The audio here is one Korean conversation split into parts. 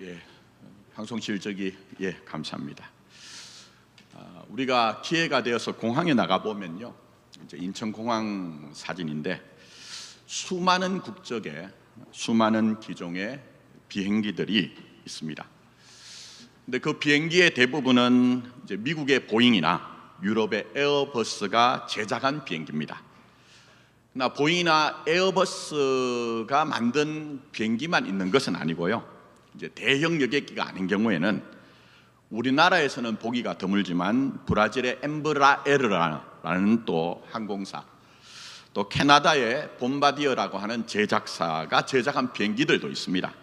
예, 방송실 감사합니다. 우리가 기회가 되어서 공항에 나가 보면요, 이제 인천공항 사진인데 수많은 국적의 수많은 기종의 비행기들이 있습니다. 근데 그 비행기의 대부분은 이제 미국의 보잉이나 유럽의 에어버스가 제작한 비행기입니다. 그러나 보잉이나 에어버스가 만든 비행기만 있는 것은 아니고요, 이제 대형 여객기가 아닌 경우에는 우리나라에서는 보기가 드물지만 브라질의 엠브라에르라는 또 항공사, 또 캐나다의 봄바디어라고 하는 제작사가 제작한 비행기들도 있습니다.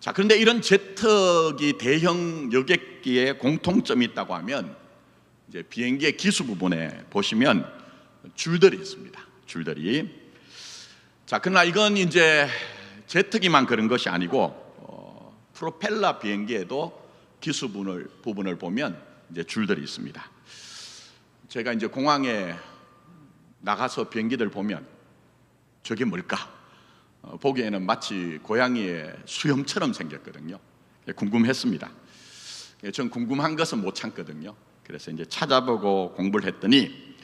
자, 그런데 이런 제트기 대형 여객기에 공통점이 있다고 하면 이제 비행기의 기수 부분에 보시면 줄들이 있습니다. 줄들이. 자, 그러나 이건 이제 제트기만 그런 것이 아니고 프로펠러 비행기에도 기수 부분을 보면 이제 줄들이 있습니다. 제가 이제 공항에 나가서 비행기들 보면 저게 뭘까? 보기에는 마치 고양이의 수염처럼 생겼거든요. 궁금했습니다. 전 궁금한 것은 못 참거든요. 그래서 이제 찾아보고 공부를 했더니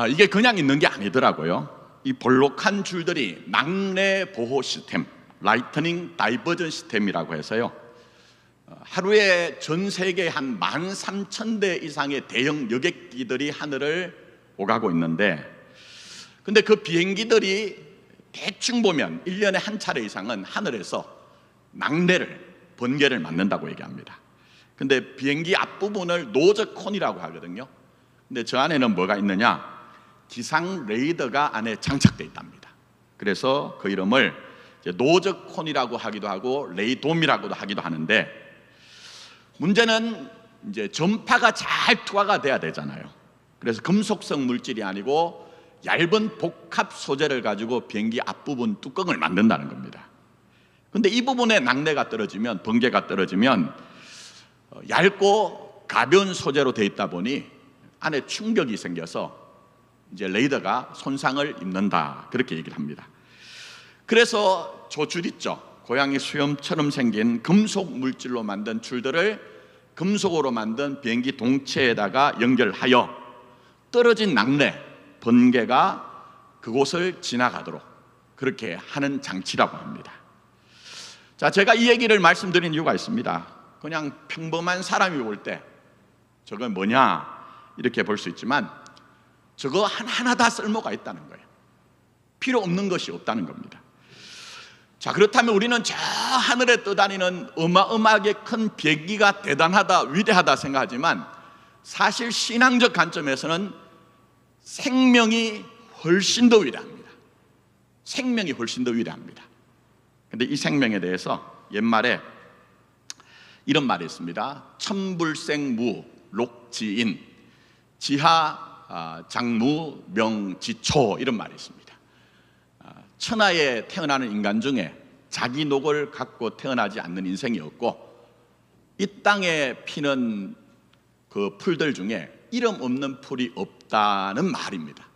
이게 그냥 있는 게 아니더라고요. 이 볼록한 줄들이 낙뢰 보호 시스템, 라이트닝 다이버전 시스템이라고 해서요, 하루에 전 세계 한 13,000대 이상의 대형 여객기들이 하늘을 오가고 있는데, 근데 그 비행기들이 대충 보면 1년에 한 차례 이상은 하늘에서 낙뢰를, 번개를 맞는다고 얘기합니다. 근데 비행기 앞부분을 노즈콘이라고 하거든요. 근데 저 안에는 뭐가 있느냐? 기상 레이더가 안에 장착되어 있답니다. 그래서 그 이름을 노즈콘이라고 하기도 하고 레이돔이라고도 하기도 하는데, 문제는 이제 전파가 잘 투하가 돼야 되잖아요. 그래서 금속성 물질이 아니고 얇은 복합 소재를 가지고 비행기 앞부분 뚜껑을 만든다는 겁니다. 근데 이 부분에 낙뢰가 떨어지면, 번개가 떨어지면 얇고 가벼운 소재로 되어 있다 보니 안에 충격이 생겨서 이제 레이더가 손상을 입는다, 그렇게 얘기를 합니다. 그래서 저 줄 있죠, 고양이 수염처럼 생긴 금속 물질로 만든 줄들을 금속으로 만든 비행기 동체에다가 연결하여 떨어진 낙뢰, 번개가 그곳을 지나가도록 그렇게 하는 장치라고 합니다. 자, 제가 이 얘기를 말씀드린 이유가 있습니다. 그냥 평범한 사람이 볼 때 저건 뭐냐 이렇게 볼 수 있지만 저거 하나하나 다 쓸모가 있다는 거예요. 필요 없는 것이 없다는 겁니다. 자, 그렇다면 우리는 저 하늘에 떠다니는 어마어마하게 큰 비행기가 대단하다, 위대하다 생각하지만 사실 신앙적 관점에서는 생명이 훨씬 더 위대합니다. 생명이 훨씬 더 위대합니다. 그런데 이 생명에 대해서 옛말에 이런 말이 있습니다. 천불생무 록지인 지하 장무 명지초, 이런 말이 있습니다. 천하에 태어나는 인간 중에 자기 녹을 갖고 태어나지 않는 인생이 없고, 이 땅에 피는 그 풀들 중에 이름 없는 풀이 없다는 말입니다.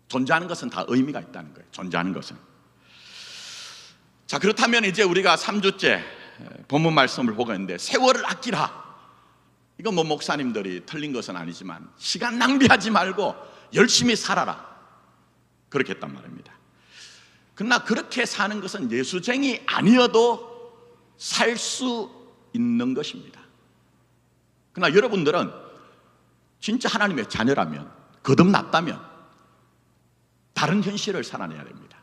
존재하는 것은 다 의미가 있다는 거예요. 존재하는 것은. 자, 그렇다면 이제 우리가 3주째 본문 말씀을 보고 있는데, 세월을 아끼라. 이건 뭐 목사님들이 틀린 것은 아니지만 시간 낭비하지 말고 열심히 살아라, 그렇게 했단 말입니다. 그러나 그렇게 사는 것은 예수쟁이 아니어도 살 수 있는 것입니다. 그러나 여러분들은 진짜 하나님의 자녀라면, 거듭났다면 다른 현실을 살아내야 됩니다.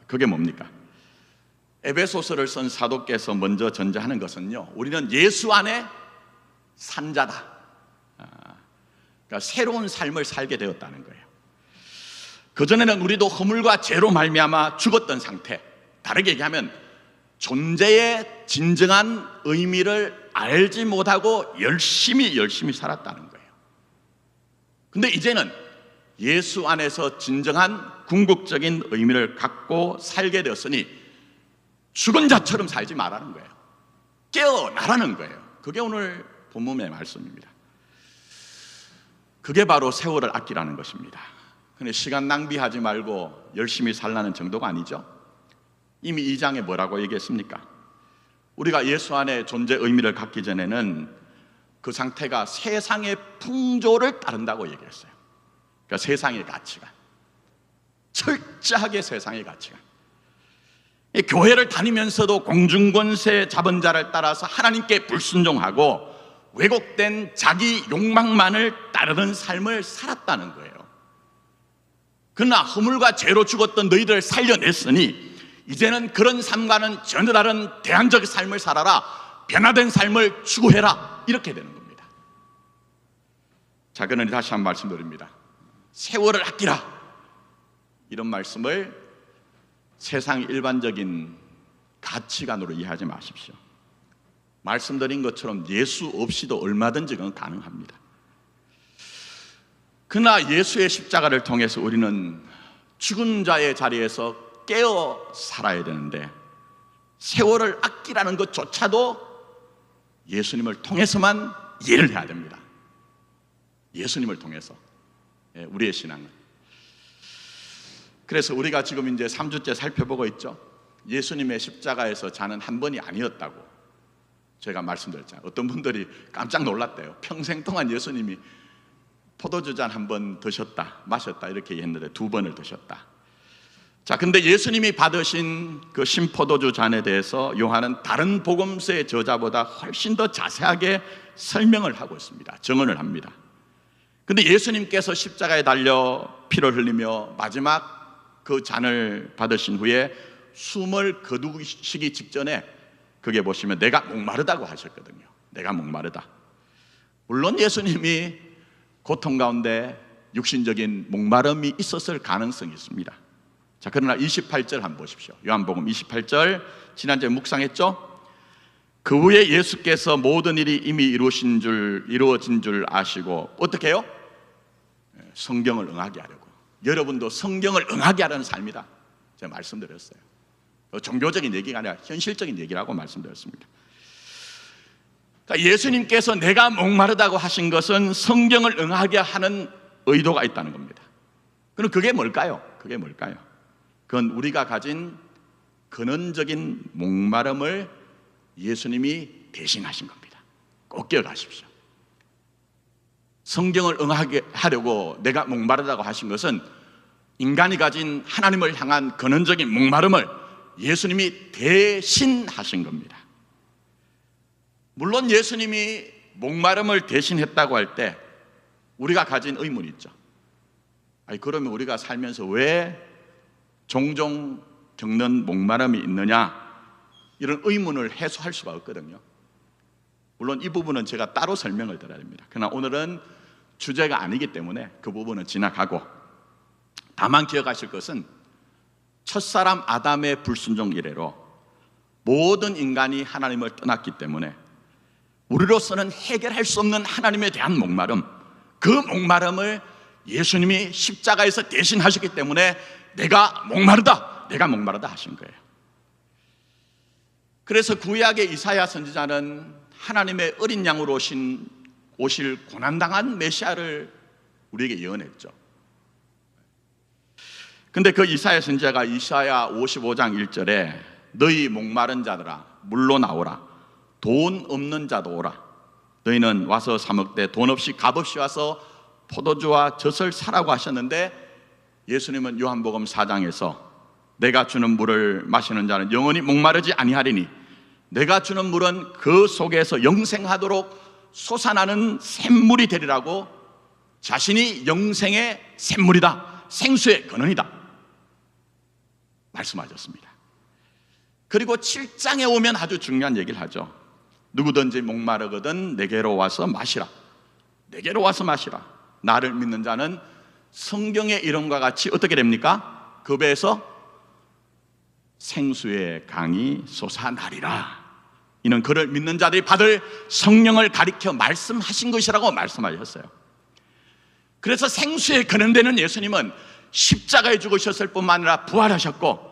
그게 뭡니까? 에베소서를 쓴 사도께서 먼저 전제하는 것은요, 우리는 예수 안에 산 자다. 그러니까 새로운 삶을 살게 되었다는 거예요. 그전에는 우리도 허물과 죄로 말미암아 죽었던 상태, 다르게 얘기하면 존재의 진정한 의미를 알지 못하고 열심히 살았다는 거예요. 근데 이제는 예수 안에서 진정한 궁극적인 의미를 갖고 살게 되었으니 죽은 자처럼 살지 말라는 거예요. 깨어나라는 거예요. 그게 오늘 본문의 말씀입니다. 그게 바로 세월을 아끼라는 것입니다. 근데 시간 낭비하지 말고 열심히 살라는 정도가 아니죠. 이미 2장에 뭐라고 얘기했습니까? 우리가 예수 안에 존재 의미를 갖기 전에는 그 상태가 세상의 풍조를 따른다고 얘기했어요. 그러니까 세상의 가치관, 철저하게 세상의 가치관. 교회를 다니면서도 공중권세 잡은 자를 따라서 하나님께 불순종하고 왜곡된 자기 욕망만을 따르는 삶을 살았다는 거예요. 그러나 허물과 죄로 죽었던 너희들을 살려냈으니 이제는 그런 삶과는 전혀 다른 대안적 삶을 살아라, 변화된 삶을 추구해라, 이렇게 되는 겁니다. 자, 그러니 다시 한번 말씀드립니다. 세월을 아끼라, 이런 말씀을 세상 일반적인 가치관으로 이해하지 마십시오. 말씀드린 것처럼 예수 없이도 얼마든지 그건 가능합니다. 그러나 예수의 십자가를 통해서 우리는 죽은 자의 자리에서 깨어 살아야 되는데, 세월을 아끼라는 것조차도 예수님을 통해서만 이해를 해야 됩니다. 예수님을 통해서, 우리의 신앙은. 그래서 우리가 지금 이제 3주째 살펴보고 있죠. 예수님의 십자가에서 자는 한 번이 아니었다고 제가 말씀드렸잖아요. 어떤 분들이 깜짝 놀랐대요. 평생 동안 예수님이 포도주 잔 한 번 드셨다, 마셨다, 이렇게 했는데 2번을 드셨다. 자, 근데 예수님이 받으신 그 신포도주 잔에 대해서 요한은 다른 복음서의 저자보다 훨씬 더 자세하게 설명을 하고 있습니다. 증언을 합니다. 근데 예수님께서 십자가에 달려 피를 흘리며 마지막 그 잔을 받으신 후에 숨을 거두시기 직전에 그게 보시면 내가 목마르다고 하셨거든요. 내가 목마르다. 물론 예수님이 고통 가운데 육신적인 목마름이 있었을 가능성이 있습니다. 자, 그러나 28절 한번 보십시오. 요한복음 28절, 지난주에 묵상했죠? 그 후에 예수께서 모든 일이 이미 이루어진 줄 아시고 어떻게 해요? 성경을 응하게 하려고. 여러분도 성경을 응하게 하라는 삶이다, 제가 말씀드렸어요. 종교적인 얘기가 아니라 현실적인 얘기라고 말씀드렸습니다. 그러니까 예수님께서 내가 목마르다고 하신 것은 성경을 응하게 하는 의도가 있다는 겁니다. 그럼 그게 뭘까요? 그게 뭘까요? 그건 우리가 가진 근원적인 목마름을 예수님이 대신하신 겁니다. 꼭 기억하십시오. 성경을 응하게 하려고 내가 목마르다고 하신 것은 인간이 가진 하나님을 향한 근원적인 목마름을 예수님이 대신하신 겁니다. 물론 예수님이 목마름을 대신했다고 할 때 우리가 가진 의문이 있죠. 아니, 그러면 우리가 살면서 왜 종종 겪는 목마름이 있느냐, 이런 의문을 해소할 수가 없거든요. 물론 이 부분은 제가 따로 설명을 드려야 됩니다. 그러나 오늘은 주제가 아니기 때문에 그 부분은 지나가고, 다만 기억하실 것은 첫사람 아담의 불순종 이래로 모든 인간이 하나님을 떠났기 때문에 우리로서는 해결할 수 없는 하나님에 대한 목마름, 그 목마름을 예수님이 십자가에서 대신하셨기 때문에 내가 목마르다 하신 거예요. 그래서 구약의 이사야 선지자는 하나님의 어린 양으로 오실 고난당한 메시아를 우리에게 예언했죠. 근데 그 이사야 선지자가 이사야 55장 1절에 너희 목마른 자들아 물로 나오라, 돈 없는 자도 오라, 너희는 와서 사 먹되 돈 없이 값 없이 와서 포도주와 젖을 사라고 하셨는데, 예수님은 요한복음 4장에서 내가 주는 물을 마시는 자는 영원히 목마르지 아니하리니 내가 주는 물은 그 속에서 영생하도록 솟아나는 샘물이 되리라고, 자신이 영생의 샘물이다, 생수의 근원이다 말씀하셨습니다. 그리고 7장에 오면 아주 중요한 얘기를 하죠. 누구든지 목마르거든 내게로 와서 마시라, 내게로 와서 마시라. 나를 믿는 자는 성경의 이름과 같이 어떻게 됩니까? 그 배에서 생수의 강이 솟아나리라. 이는 그를 믿는 자들이 받을 성령을 가리켜 말씀하신 것이라고 말씀하셨어요. 그래서 생수에 근원되는 예수님은 십자가에 죽으셨을 뿐만 아니라 부활하셨고,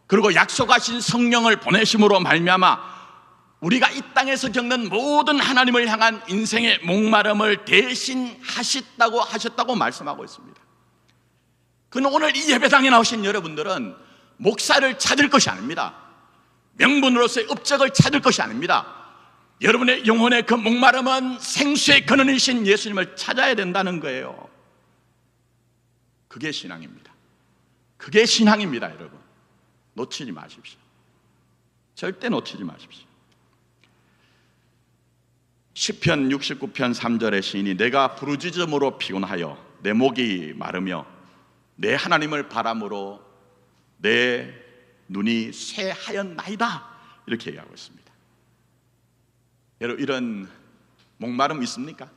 그리고 약속하신 성령을 보내심으로 말미암아 우리가 이 땅에서 겪는 모든 하나님을 향한 인생의 목마름을 대신하셨다고 말씀하고 있습니다. 그는 오늘 이 예배당에 나오신 여러분들은 목사를 찾을 것이 아닙니다. 명분으로서의 업적을 찾을 것이 아닙니다. 여러분의 영혼의 그 목마름은 생수의 근원이신 예수님을 찾아야 된다는 거예요. 그게 신앙입니다. 그게 신앙입니다, 여러분. 놓치지 마십시오. 절대 놓치지 마십시오. 시편 69편 3절의 시인이 내가 부르짖음으로 피곤하여 내 목이 마르며 내 하나님을 바람으로 내 눈이 쇠하였나이다, 이렇게 얘기하고 있습니다. 여러분, 이런 목마름 있습니까?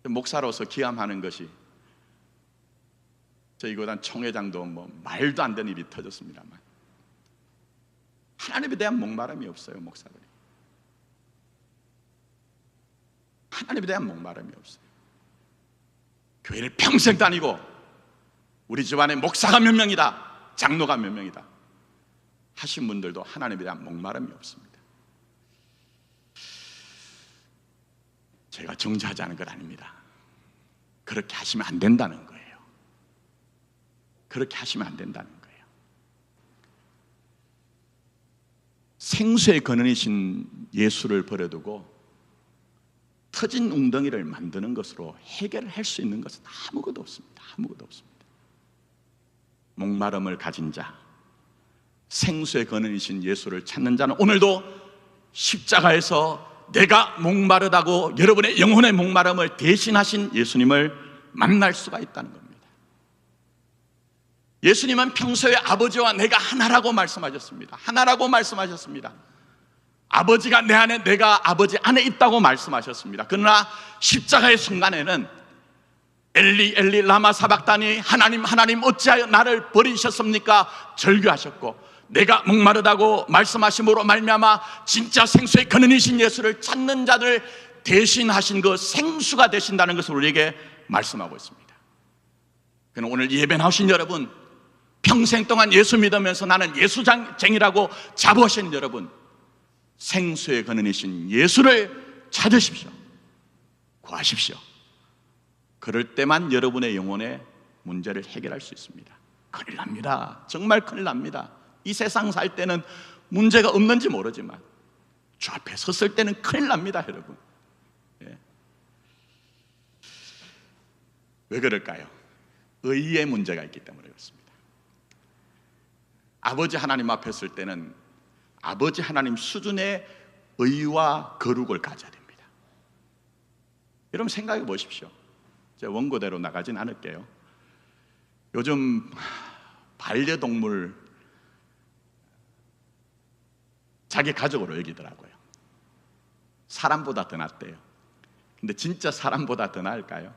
목사로서 기함하는 것이, 저희 교단 총회장도 말도 안 되는 일이 터졌습니다만 하나님에 대한 목마름이 없어요. 목사들이 하나님에 대한 목마름이 없어요. 교회를 평생 다니고 우리 집안에 목사가 몇 명이다, 장로가 몇 명이다 하신 분들도 하나님에 대한 목마름이 없습니다. 제가 정죄하지 않은 것 아닙니다. 그렇게 하시면 안 된다는 거예요. 그렇게 하시면 안 된다는 거예요. 생수의 근원이신 예수를 버려두고 터진 웅덩이를 만드는 것으로 해결할 수 있는 것은 아무것도 없습니다. 아무것도 없습니다. 목마름을 가진 자, 생수의 근원이신 예수를 찾는 자는 오늘도 십자가에서 내가 목마르다고 여러분의 영혼의 목마름을 대신하신 예수님을 만날 수가 있다는 겁니다. 예수님은 평소에 아버지와 내가 하나라고 말씀하셨습니다. 하나라고 말씀하셨습니다. 아버지가 내 안에, 내가 아버지 안에 있다고 말씀하셨습니다. 그러나 십자가의 순간에는 엘리 엘리 라마 사박다니, 하나님 하나님 어찌하여 나를 버리셨습니까? 절규하셨고, 내가 목마르다고 말씀하심으로 말미암아 진짜 생수의 근원이신 예수를 찾는 자들 대신하신 그 생수가 되신다는 것을 우리에게 말씀하고 있습니다. 그럼 오늘 예배 나오신 여러분, 평생 동안 예수 믿으면서 나는 예수쟁이라고 자부하시는 여러분, 생수의 근원이신 예수를 찾으십시오. 구하십시오. 그럴 때만 여러분의 영혼의 문제를 해결할 수 있습니다. 큰일 납니다. 정말 큰일 납니다. 이 세상 살 때는 문제가 없는지 모르지만 주 앞에 섰을 때는 큰일 납니다, 여러분. 예. 왜 그럴까요? 의의 문제가 있기 때문에 그렇습니다. 아버지 하나님 앞에 설 때는 아버지 하나님 수준의 의와 거룩을 가져야 됩니다. 여러분 생각해 보십시오. 제가 원고대로 나가진 않을게요. 요즘 반려동물 자기 가족으로 여기더라고요. 사람보다 더 낫대요. 근데 진짜 사람보다 더 나을까요?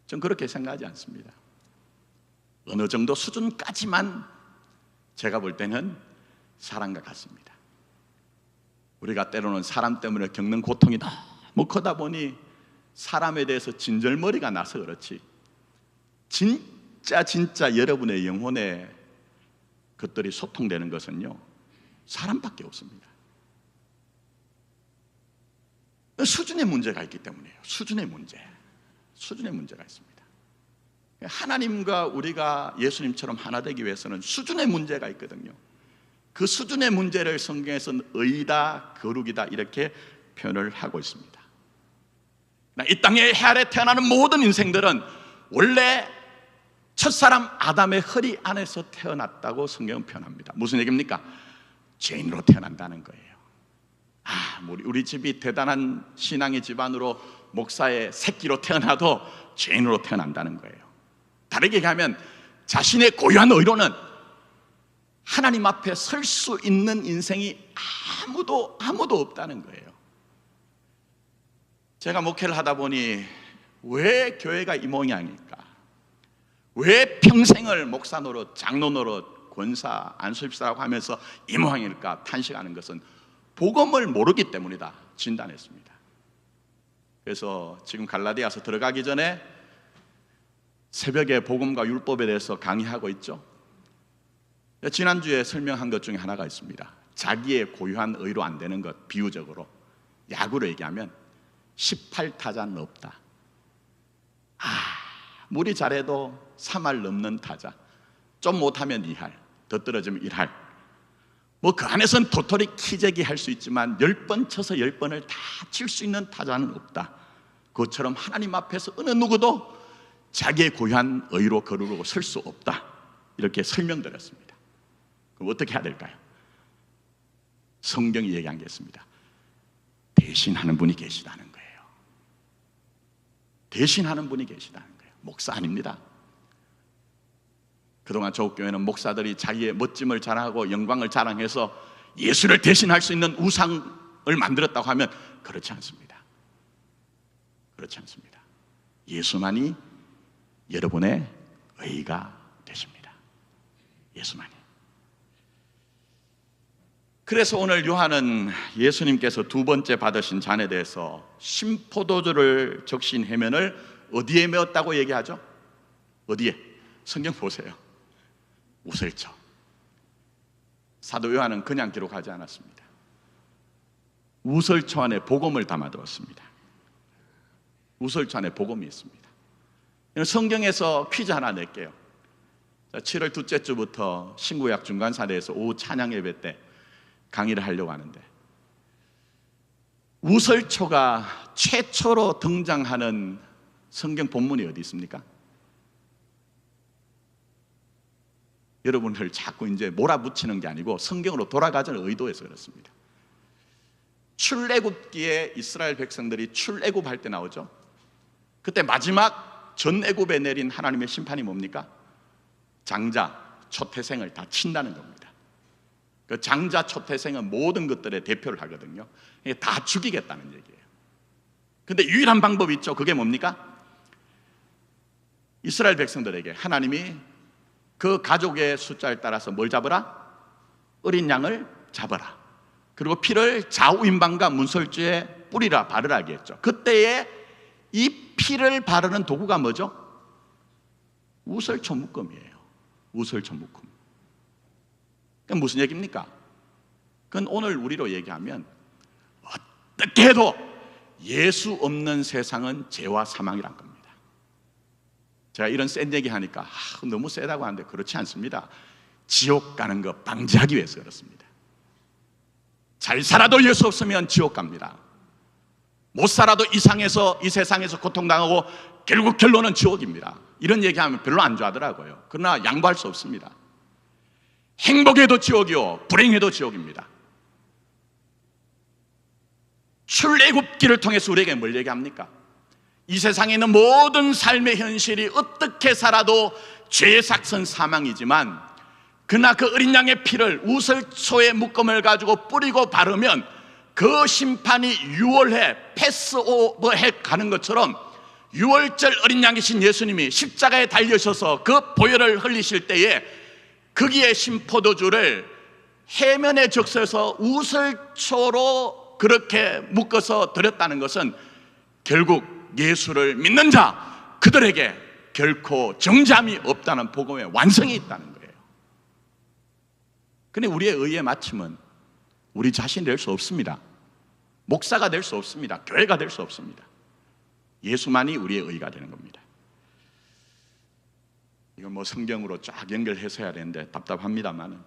전 그렇게 생각하지 않습니다. 어느 정도 수준까지만 제가 볼 때는 사람과 같습니다. 우리가 때로는 사람 때문에 겪는 고통이 너무 크다 보니 사람에 대해서 진절머리가 나서 그렇지, 진짜 여러분의 영혼의 것들이 소통되는 것은요, 사람밖에 없습니다. 수준의 문제가 있기 때문이에요. 수준의 문제가 있습니다. 하나님과 우리가 예수님처럼 하나 되기 위해서는 수준의 문제가 있거든요. 그 수준의 문제를 성경에서는 의다, 거룩이다 이렇게 표현을 하고 있습니다. 이 땅에 해 아래 태어나는 모든 인생들은 원래 첫사람 아담의 허리 안에서 태어났다고 성경은 표현합니다. 무슨 얘기입니까? 죄인으로 태어난다는 거예요. 우리 집이 대단한 신앙의 집안으로 목사의 새끼로 태어나도 죄인으로 태어난다는 거예요. 다르게 얘기하면 자신의 고유한 의로는 하나님 앞에 설 수 있는 인생이 아무도 없다는 거예요. 제가 목회를 하다 보니 왜 교회가 이 모양일까? 왜 평생을 목사 노릇, 장로 노릇, 권사, 안수집사라고 하면서 이 모양일까 탄식하는 것은 복음을 모르기 때문이다 진단했습니다. 그래서 지금 갈라디아서 들어가기 전에 새벽에 복음과 율법에 대해서 강의하고 있죠. 지난주에 설명한 것 중에 하나가 있습니다. 자기의 고유한 의로 안 되는 것, 비유적으로 야구로 얘기하면 18타자는 없다. 아무리 잘해도 3할 넘는 타자, 좀 못하면 2할, 더 떨어지면 1할. 뭐 그 안에서는 도토리 키재기 할 수 있지만 10번 쳐서 10번을 다 칠 수 있는 타자는 없다. 그것처럼 하나님 앞에서 어느 누구도 자기의 고유한 의로 거르고 설 수 없다. 이렇게 설명드렸습니다. 그럼 어떻게 해야 될까요? 성경이 얘기한 게 있습니다. 대신하는 분이 계시다는 거예요. 대신하는 분이 계시다는 거예요. 목사 아닙니다. 그동안 조국교회는 목사들이 자기의 멋짐을 자랑하고 영광을 자랑해서 예수를 대신할 수 있는 우상을 만들었다고 하면 그렇지 않습니다. 그렇지 않습니다. 예수만이 여러분의 의가 되십니다. 예수만이. 그래서 오늘 요한은 예수님께서 두 번째 받으신 잔에 대해서 신포도주를 적신 해면을 어디에 메었다고 얘기하죠? 어디에? 성경 보세요. 우설처. 사도 요한은 그냥 기록하지 않았습니다. 우설처 안에 복음을 담아두었습니다. 우설처 안에 복음이 있습니다. 성경에서 퀴즈 하나 낼게요. 7월 둘째 주부터 신구약 중간사대에서 오후 찬양 예배 때 강의를 하려고 하는데, 우설초가 최초로 등장하는 성경 본문이 어디 있습니까? 여러분들 자꾸 이제 몰아붙이는 게 아니고 성경으로 돌아가자는 의도에서 그렇습니다. 출애굽기에 이스라엘 백성들이 출애굽할 때 나오죠. 그때 마지막 전애굽에 내린 하나님의 심판이 뭡니까? 장자, 초태생을 다 친다는 겁니다. 그 장자, 초태생은 모든 것들의 대표를 하거든요. 다 죽이겠다는 얘기예요. 근데 유일한 방법이 있죠. 그게 뭡니까? 이스라엘 백성들에게 하나님이 그 가족의 숫자에 따라서 뭘 잡으라? 어린 양을 잡아라. 그리고 피를 좌우임방과 문설주에 뿌리라, 바르라 하겠죠. 그때에 이 피를 바르는 도구가 뭐죠? 우설초 묶음이에요. 우설초 묶음. 그건 무슨 얘기입니까? 그건 오늘 우리로 얘기하면 어떻게 해도 예수 없는 세상은 죄와 사망이란 겁니다. 제가 이런 센 얘기 하니까 너무 세다고 하는데 그렇지 않습니다. 지옥 가는 거 방지하기 위해서 그렇습니다. 잘 살아도 예수 없으면 지옥 갑니다. 못 살아도 이 세상에서 고통당하고 결국 결론은 지옥입니다. 이런 얘기하면 별로 안 좋아하더라고요. 그러나 양보할 수 없습니다. 행복해도 지옥이요, 불행해도 지옥입니다. 출애굽기를 통해서 우리에게 뭘 얘기합니까? 이 세상에 있는 모든 삶의 현실이 어떻게 살아도 죄의 삭선 사망이지만, 그러나 그 어린 양의 피를 우설초의 묶음을 가지고 뿌리고 바르면 그 심판이 6월해 패스오버해 가는 것처럼 6월절 어린 양이신 예수님이 십자가에 달려셔서 그 보혈을 흘리실 때에 거기에 신포도주를 해면에 적셔서 우설초로 그렇게 묶어서 드렸다는 것은 결국 예수를 믿는 자 그들에게 결코 정잠이 없다는 복음의 완성이 있다는 거예요. 그런데 우리의 의의 마침은 우리 자신이 될 수 없습니다. 목사가 될 수 없습니다. 교회가 될 수 없습니다. 예수만이 우리의 의가 되는 겁니다. 이건 뭐 성경으로 쫙 연결해서 해야 되는데 답답합니다만은,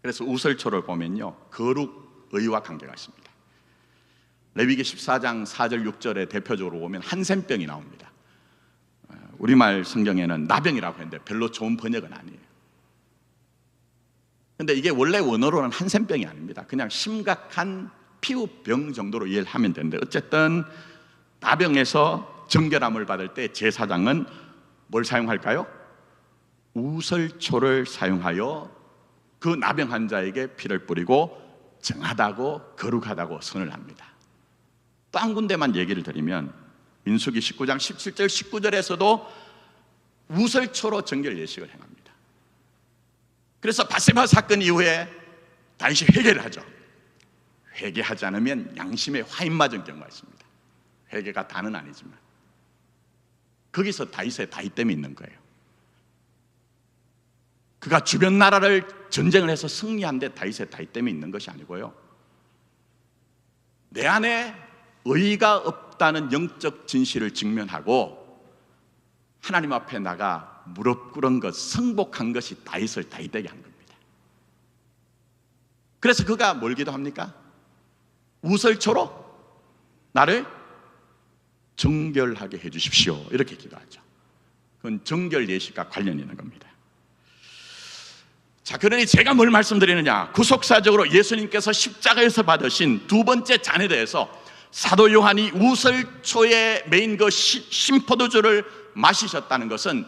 그래서 우설초를 보면요, 거룩 의와 관계가 있습니다. 레위기 14장 4절 6절에 대표적으로 보면 한센병이 나옵니다. 우리말 성경에는 나병이라고 했는데 별로 좋은 번역은 아니에요. 근데 이게 원래 원어로는 한센병이 아닙니다. 그냥 심각한 피부병 정도로 이해를 하면 되는데, 어쨌든 나병에서 정결함을 받을 때 제사장은 뭘 사용할까요? 우설초를 사용하여 그 나병 환자에게 피를 뿌리고 정하다고 거룩하다고 선을 합니다. 또 한 군데만 얘기를 드리면 민수기 19장 17절 19절에서도 우설초로 정결 예식을 행합니다. 그래서 바세바 사건 이후에 다시 회개를 하죠. 회개하지 않으면 양심에 화인 맞은 경우가 있습니다. 회개가 다는 아니지만 거기서 다윗의 다윗됨이 있는 거예요. 그가 주변 나라를 전쟁을 해서 승리한데 다윗의 다윗됨이 있는 것이 아니고요, 내 안에 의가 없다는 영적 진실을 직면하고 하나님 앞에 나가 무릎 꿇은 것, 승복한 것이 다윗을 다윗되게 한 겁니다. 그래서 그가 뭘 기도합니까? 우설초로 나를 정결하게 해주십시오, 이렇게 기도하죠. 그건 정결 예식과 관련이 있는 겁니다. 자, 그러니 제가 뭘 말씀드리느냐, 구속사적으로 예수님께서 십자가에서 받으신 두 번째 잔에 대해서 사도 요한이 우설초에 메인 그 신포도주를 마시셨다는 것은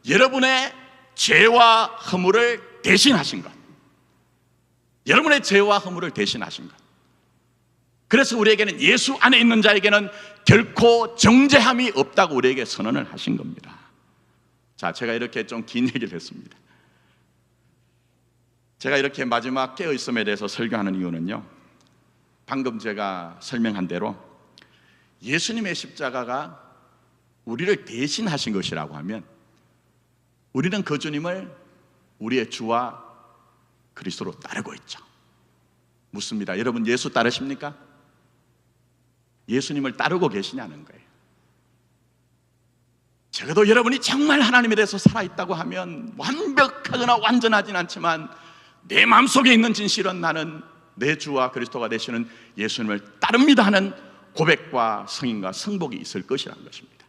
여러분의 죄와 허물을 대신하신 것, 여러분의 죄와 허물을 대신하신 것. 그래서 우리에게는, 예수 안에 있는 자에게는 결코 정죄함이 없다고 우리에게 선언을 하신 겁니다. 자, 제가 이렇게 좀 긴 얘기를 했습니다. 제가 이렇게 마지막 깨어있음에 대해서 설교하는 이유는요, 방금 제가 설명한 대로 예수님의 십자가가 우리를 대신하신 것이라고 하면 우리는 그 주님을 우리의 주와 그리스도로 따르고 있죠. 묻습니다. 여러분, 예수 따르십니까? 예수님을 따르고 계시냐는 거예요. 적어도 여러분이 정말 하나님에 대해서 살아있다고 하면, 완벽하거나 완전하진 않지만 내 마음속에 있는 진실은 나는 내 주와 그리스도가 되시는 예수님을 따릅니다 하는 고백과 성인과 성복이 있을 것이라는 것입니다.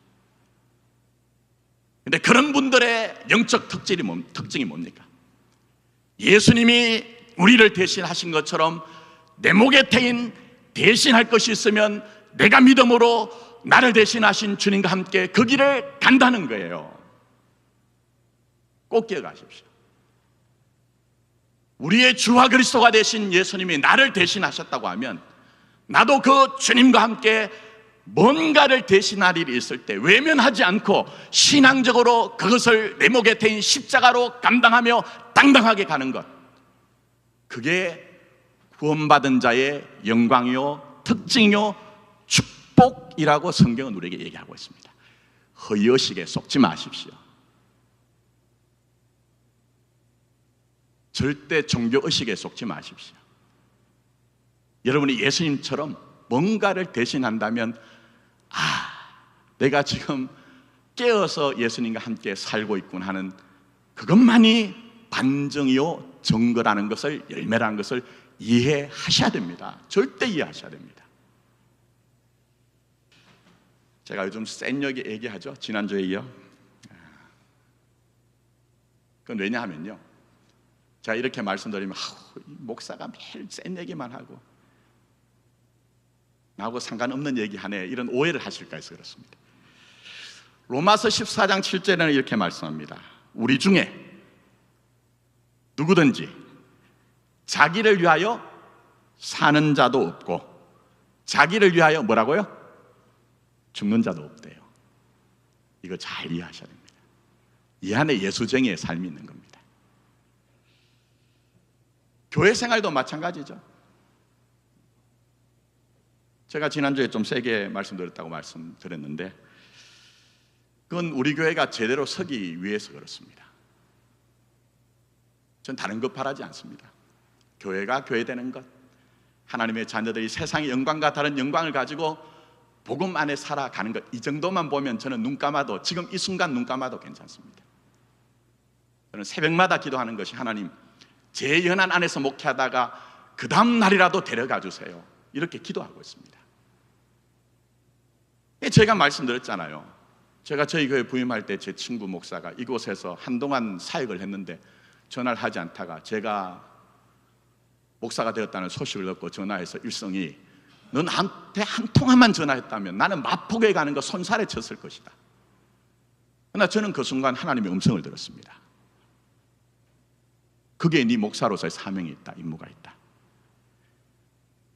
그런데 그런 분들의 영적 특징이 뭡니까? 예수님이 우리를 대신하신 것처럼 내 목에 태인 대신할 것이 있으면 내가 믿음으로 나를 대신하신 주님과 함께 그 길을 간다는 거예요. 꼭 기억하십시오. 우리의 주와 그리스도가 되신 예수님이 나를 대신하셨다고 하면 나도 그 주님과 함께 뭔가를 대신할 일이 있을 때 외면하지 않고 신앙적으로 그것을 내 목에 태인 십자가로 감당하며 당당하게 가는 것, 그게 구원받은 자의 영광이요, 특징이요, 축복이라고 성경은 우리에게 얘기하고 있습니다. 허위의식에 속지 마십시오. 절대 종교의식에 속지 마십시오. 여러분이 예수님처럼 뭔가를 대신한다면, 내가 지금 깨어서 예수님과 함께 살고 있구나 하는 그것만이 반증이요, 증거라는 것을, 열매라는 것을 이해하셔야 됩니다. 절대 이해하셔야 됩니다. 제가 요즘 센 얘기하죠, 지난주에 이어. 그건 왜냐하면요, 제가 이렇게 말씀드리면 목사가 매일 센 얘기만 하고 나하고 상관없는 얘기하네, 이런 오해를 하실까 해서 그렇습니다. 로마서 14장 7절에는 이렇게 말씀합니다. 우리 중에 누구든지 자기를 위하여 사는 자도 없고 자기를 위하여 뭐라고요? 죽는 자도 없대요. 이거 잘 이해하셔야 됩니다. 이 안에 예수쟁이의 삶이 있는 겁니다. 교회 생활도 마찬가지죠. 제가 지난주에 좀 세게 말씀드렸다고 말씀드렸는데, 그건 우리 교회가 제대로 서기 위해서 그렇습니다. 전 다른 것 바라지 않습니다. 교회가 교회되는 것, 하나님의 자녀들이 세상의 영광과 다른 영광을 가지고 복음 안에 살아가는 것, 이 정도만 보면 저는 눈 감아도, 지금 이 순간 눈 감아도 괜찮습니다. 저는 새벽마다 기도하는 것이, 하나님, 제 연한 안에서 목회하다가 그 다음 날이라도 데려가 주세요, 이렇게 기도하고 있습니다. 제가 말씀드렸잖아요. 제가 저희 교회 부임할 때 제 친구 목사가 이곳에서 한동안 사역을 했는데 전화를 하지 않다가 제가 목사가 되었다는 소식을 듣고 전화해서 일성이, 넌 나한테 한 통화만 전화했다면 나는 마포교회 가는 거 손살에 쳤을 것이다. 그러나 저는 그 순간 하나님의 음성을 들었습니다. 그게 네 목사로서의 사명이 있다, 임무가 있다.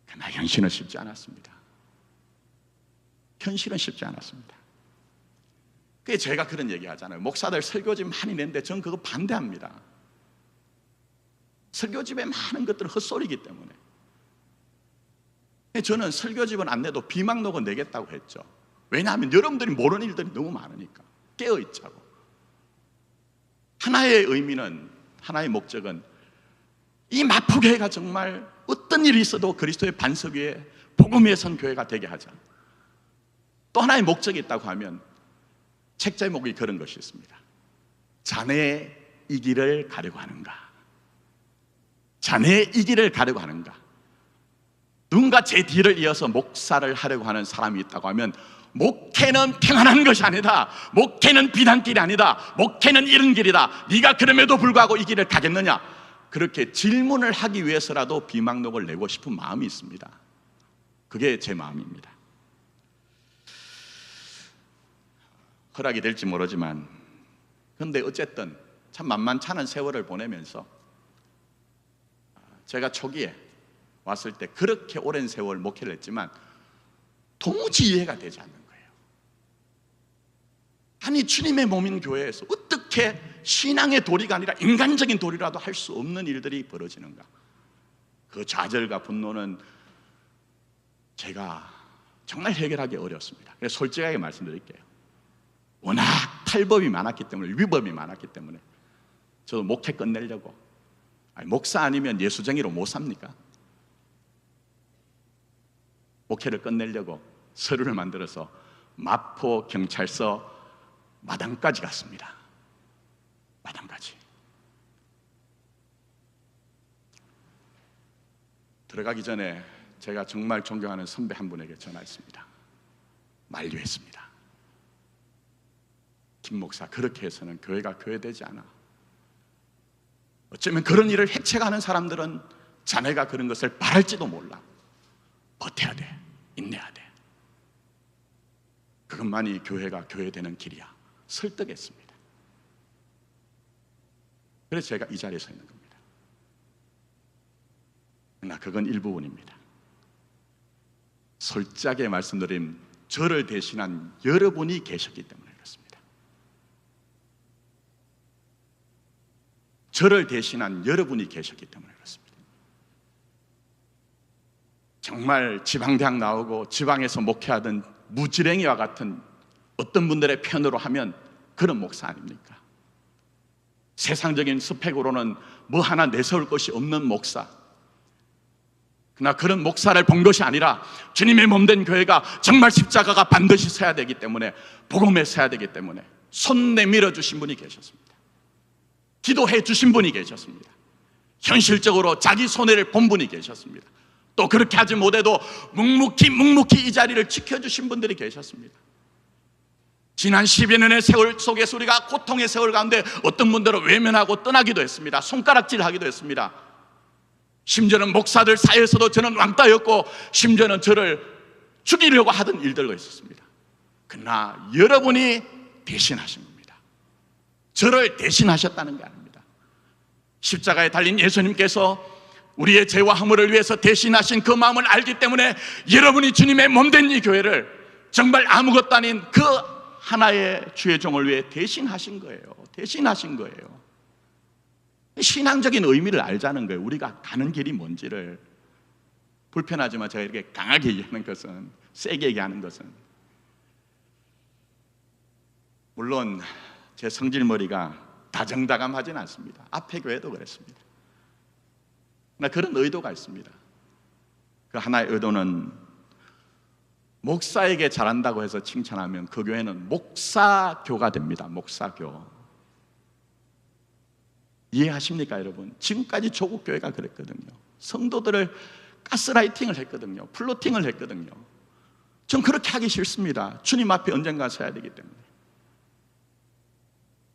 그러나 현실은 쉽지 않았습니다. 현실은 쉽지 않았습니다. 그게 제가 그런 얘기 하잖아요. 목사들 설교집 많이 낸데 전 그거 반대합니다. 설교집에 많은 것들은 헛소리이기 때문에. 저는 설교집은 안 내도 비망록은 내겠다고 했죠. 왜냐하면 여러분들이 모르는 일들이 너무 많으니까 깨어있자고. 하나의 의미는, 하나의 목적은 이 마포교회가 정말 어떤 일이 있어도 그리스도의 반석 위에 복음 위에 선 교회가 되게 하자. 또 하나의 목적이 있다고 하면 책 제목이 그런 것이 있습니다. 자네의 이 길을 가려고 하는가? 자네의 이 길을 가려고 하는가? 누군가 제 뒤를 이어서 목사를 하려고 하는 사람이 있다고 하면 목회는 평안한 것이 아니다. 목회는 비단길이 아니다. 목회는 이런 길이다. 네가 그럼에도 불구하고 이 길을 가겠느냐? 그렇게 질문을 하기 위해서라도 비망록을 내고 싶은 마음이 있습니다. 그게 제 마음입니다. 허락이 될지 모르지만, 그런데 어쨌든 참 만만찮은 세월을 보내면서 제가 초기에 왔을 때 그렇게 오랜 세월 목회를 했지만 도무지 이해가 되지 않는 거예요. 아니, 주님의 몸인 교회에서 어떻게 신앙의 도리가 아니라 인간적인 도리라도 할 수 없는 일들이 벌어지는가? 그 좌절과 분노는 제가 정말 해결하기 어렵습니다. 그래서 솔직하게 말씀드릴게요. 워낙 탈법이 많았기 때문에, 위법이 많았기 때문에 저도 목회 끝내려고, 목사 아니면 예수쟁이로 못 삽니까? 목회를 끝내려고 서류를 만들어서 마포 경찰서 마당까지 갔습니다. 마당까지. 들어가기 전에 제가 정말 존경하는 선배 한 분에게 전화했습니다. 만류했습니다. 김 목사, 그렇게 해서는 교회가 교회되지 않아. 어쩌면 그런 일을 해체하는 사람들은 자네가 그런 것을 바랄지도 몰라. 버텨야 돼. 인내해야 돼. 그것만이 교회가 교회되는 길이야. 설득했습니다. 그래서 제가 이 자리에 서 있는 겁니다. 그러나 그건 일부분입니다. 솔직하게 말씀드린, 저를 대신한 여러분이 계셨기 때문에 그렇습니다. 저를 대신한 여러분이 계셨기 때문에 그렇습니다. 정말 지방대학 나오고 지방에서 목회하던 무지랭이와 같은 어떤 분들의 편으로 하면 그런 목사 아닙니까? 세상적인 스펙으로는 뭐 하나 내세울 것이 없는 목사. 그러나 그런 목사를 본 것이 아니라 주님의 몸된 교회가 정말 십자가가 반드시 서야 되기 때문에, 복음에 서야 되기 때문에 손 내밀어 주신 분이 계셨습니다. 기도해 주신 분이 계셨습니다. 현실적으로 자기 손해를 본 분이 계셨습니다. 또 그렇게 하지 못해도 묵묵히 이 자리를 지켜주신 분들이 계셨습니다. 지난 10여 년의 세월 속에서 우리가 고통의 세월 가운데 어떤 분들은 외면하고 떠나기도 했습니다. 손가락질하기도 했습니다. 심지어는 목사들 사이에서도 저는 왕따였고, 심지어는 저를 죽이려고 하던 일들도 있었습니다. 그러나 여러분이 대신하신 겁니다. 저를 대신하셨다는 게 아닙니다. 십자가에 달린 예수님께서 우리의 죄와 허물을 위해서 대신하신 그 마음을 알기 때문에 여러분이 주님의 몸된 이 교회를 정말 아무것도 아닌 그 하나의 주의 종을 위해 대신하신 거예요. 대신하신 거예요. 신앙적인 의미를 알자는 거예요. 우리가 가는 길이 뭔지를. 불편하지만 제가 이렇게 강하게 얘기하는 것은, 세게 얘기하는 것은, 물론 제 성질머리가 다정다감하지는 않습니다. 앞에 교회도 그랬습니다. 그러나 그런 의도가 있습니다. 그 하나의 의도는, 목사에게 잘한다고 해서 칭찬하면 그 교회는 목사교가 됩니다. 목사교. 이해하십니까 여러분? 지금까지 조국 교회가 그랬거든요. 성도들을 가스라이팅을 했거든요. 플로팅을 했거든요. 전 그렇게 하기 싫습니다. 주님 앞에 언젠가 서야 되기 때문에.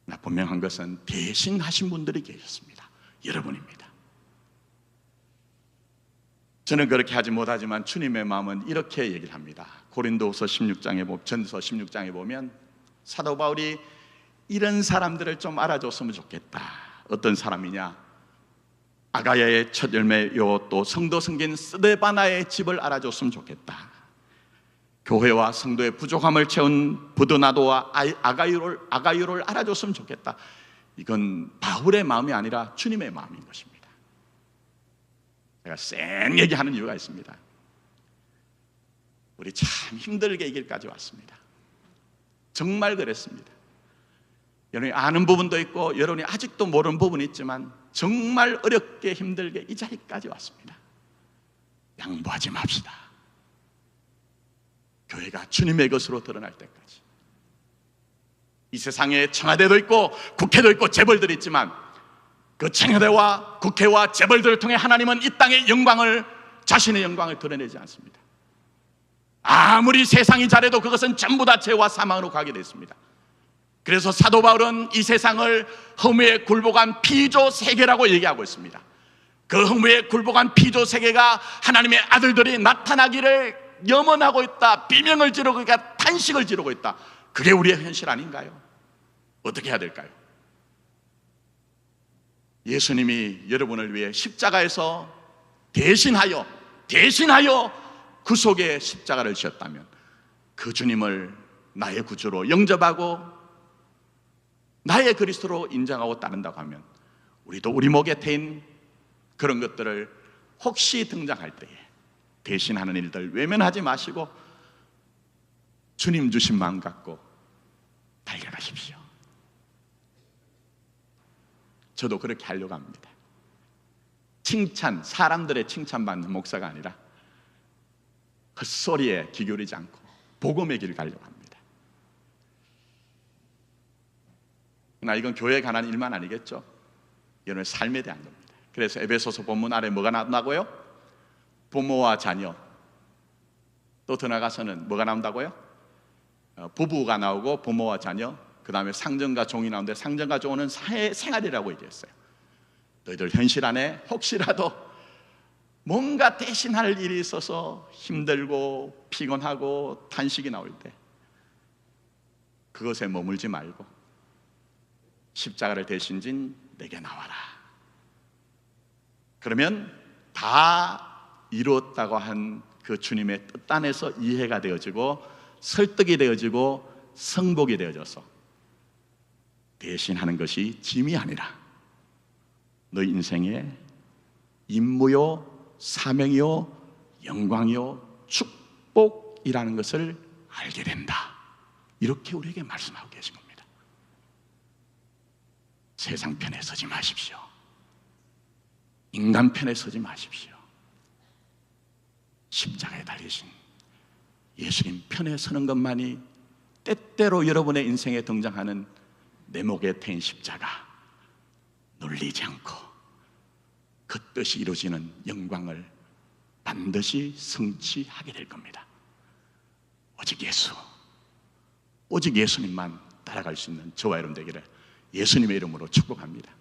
나 분명한 것은 대신하신 분들이 계셨습니다. 여러분입니다. 저는 그렇게 하지 못하지만 주님의 마음은 이렇게 얘기를 합니다. 고린도후서 16장에 보면, 전서 16장에 보면 사도 바울이 이런 사람들을 좀 알아줬으면 좋겠다. 어떤 사람이냐? 아가야의 첫 열매요, 또 성도 성긴 스데바나의 집을 알아줬으면 좋겠다. 교회와 성도의 부족함을 채운 부드나도와 아가유를 알아줬으면 좋겠다. 이건 바울의 마음이 아니라 주님의 마음인 것입니다. 제가 센 얘기하는 이유가 있습니다. 우리 참 힘들게 이 길까지 왔습니다. 정말 그랬습니다. 여러분이 아는 부분도 있고 여러분이 아직도 모르는 부분이 있지만 정말 어렵게 힘들게 이 자리까지 왔습니다. 양보하지 맙시다. 교회가 주님의 것으로 드러날 때까지. 이 세상에 청와대도 있고 국회도 있고 재벌들이 있지만 그 청와대와 국회와 재벌들을 통해 하나님은 이 땅의 영광을, 자신의 영광을 드러내지 않습니다. 아무리 세상이 잘해도 그것은 전부 다 죄와 사망으로 가게 됐습니다. 그래서 사도 바울은 이 세상을 허무에 굴복한 피조 세계라고 얘기하고 있습니다. 그 허무에 굴복한 피조 세계가 하나님의 아들들이 나타나기를 염원하고 있다, 비명을 지르고 있다, 탄식을 지르고 있다. 그게 우리의 현실 아닌가요? 어떻게 해야 될까요? 예수님이 여러분을 위해 십자가에서 대신하여 그 속에 십자가를 지었다면 그 주님을 나의 구주로 영접하고 나의 그리스도로 인정하고 따른다고 하면 우리도 우리 목에 태인 그런 것들을 혹시 등장할 때에 대신하는 일들 외면하지 마시고 주님 주신 마음 갖고 달려가십시오. 저도 그렇게 하려고 합니다. 칭찬, 사람들의 칭찬받는 목사가 아니라 헛소리에 기울이지 않고 복음의 길을 가려고 합니다. 그러나 이건 교회에 관한 일만 아니겠죠. 여러분의 삶에 대한 겁니다. 그래서 에베소서 본문 아래 뭐가 나온다고요? 부모와 자녀. 또 더 나가서는 뭐가 나온다고요? 부부가 나오고 부모와 자녀, 그 다음에 상전과 종이 나오는데 상전과 종은 생활이라고 얘기했어요. 너희들 현실 안에 혹시라도 뭔가 대신할 일이 있어서 힘들고 피곤하고 탄식이 나올 때 그것에 머물지 말고 십자가를 대신 진 내게 나와라. 그러면 다 이루었다고 한 그 주님의 뜻 안에서 이해가 되어지고 설득이 되어지고 성복이 되어져서 대신하는 것이 짐이 아니라 너희 인생의 임무요, 사명이요, 영광이요, 축복이라는 것을 알게 된다. 이렇게 우리에게 말씀하고 계신 겁니다. 세상 편에 서지 마십시오. 인간 편에 서지 마십시오. 십자가에 달리신 예수님 편에 서는 것만이 때때로 여러분의 인생에 등장하는 내 목에 태인 십자가 놀리지 않고 그 뜻이 이루어지는 영광을 반드시 성취하게 될 겁니다. 오직 예수님만 따라갈 수 있는 저와 여러분 되기를 예수님의 이름으로 축복합니다.